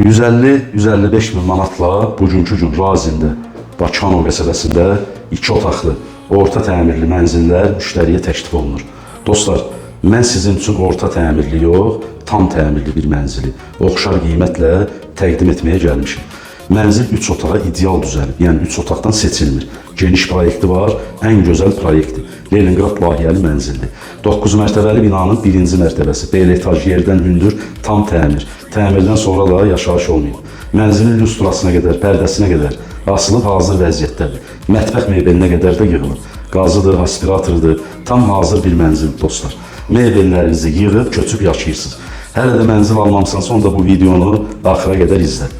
150-155 min manatla bugünkü gün Razində, Bakıxanov qəsəbəsində 2 otaqlı, orta təmirli mənzillər müştəriyə təklif olunur. Dostlar, mən sizin üçün orta təmirli yox, tam təmirli bir mənzili oxşar qiymətlə təqdim etməyə gəlmişim. Mənzil 3 otağa ideal düzəlib, yəni 3 otaqdan seçilmir. Geniş proyekti var, ən gözəl proyekti. Leningrad layihəli mənzildir. 9 mərtəbəli binanın 1-ci mərtəbəsi, B etaj yerdən hündür, tam təmir. Təmirdən sonra da yaşayış olmayıb. Mənzilin lüstrasına qədər, pərdəsinə qədər asılıb hazır vəziyyətdədir. Mətbəx mebelinə qədər də yığılır. Qazıdır, aspiratordur, tam hazır bir mənzil dostlar. Mebellərinizi yığıb, köçüb yaşayırsınız. Hələ də mənzil almamısansa, onda bu videonu axıra qədər izlə.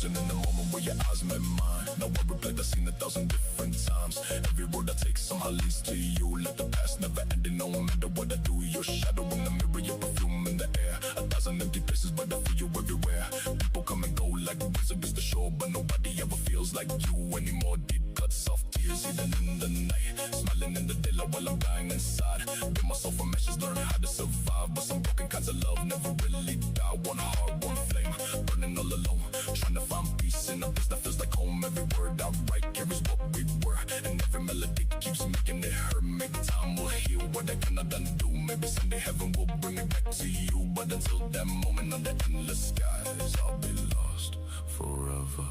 In the moment where your eyes met mine, now I replay the scene 1,000 different times. Every road I take somehow leads to you. Let the past never end, no matter what I do. Your shadow in the mirror, your perfume in the air. 1,000 empty places, but I feel you everywhere. People come and go like winds against the shore, but nobody ever feels like you anymore. Deep cuts, soft tears, even in the night. Smiling in the daylight while I'm dying inside. Build myself from ashes, learn how to survive. But some broken kinds of love never really die. One heart, one flame, burning all alone. Trying to find peace in a place that feels like home. Every word I write carries what we were, and every melody keeps making it hurt. Maybe time will heal what I cannot undo. Maybe someday heaven will bring it back to you. But until that moment under endless skies, I'll be lost forever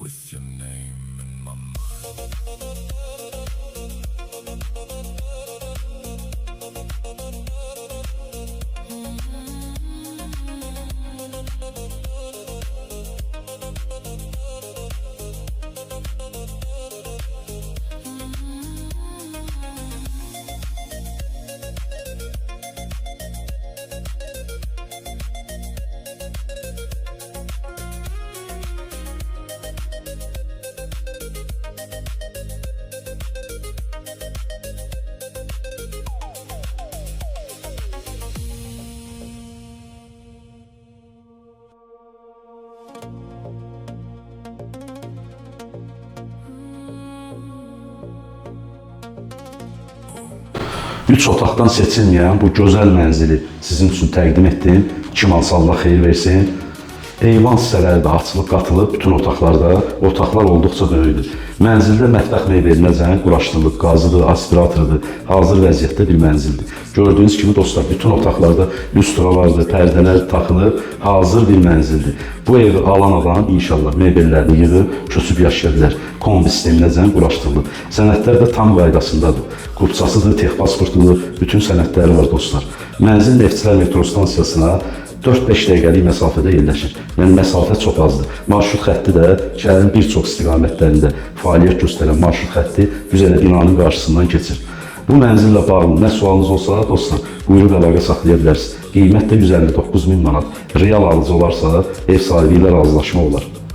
with your name in my mind. Üç otaqdan seçilməyən bu gözəl mənzili sizin üçün təqdim etdim. Kim alsa Allah xeyir versin. Eyvan hissələri də açılıb, qatılıb, bütün otaqlar olduqca böyükdür. Mənzildə mətbəx mebelinəcən quraşdırılıb, qazıdır, aspiratordur, hazır vəziyyətdə bir mənzildir. Gördüyünüz kimi dostlar, bütün otaqlarda lüstralardır, pərdələr taxılıb, hazır bir mənzildir. Bu evi alan adam inşallah mebellərini yığıb, köçüb yaşaya bilər. Kombi sisteminəcən quraşdırılıb. Sənədlər də tam qaydasındadır. Qurtçasıdır, texpasportudur, bütün sənədləri var dostlar. Mənzil Neftçilər metro stansiyasına 4-5 dəqiqəlik məsafədə yerləşir. Yəni məsafə çox azdır. Marşrut xətti də şəhərin bir çox istiqamətlərində fəaliyyət göstərən marşrut xətti düz elə binanın qarşısından keçir. Bu mənzillə bağlı nə sualınız olsa dostlar, buyurub əlaqə saxlaya bilərsiniz. Qiymət də 159 min manat. Real alıcı olarsa ev sahibi ilə razılaşma olar.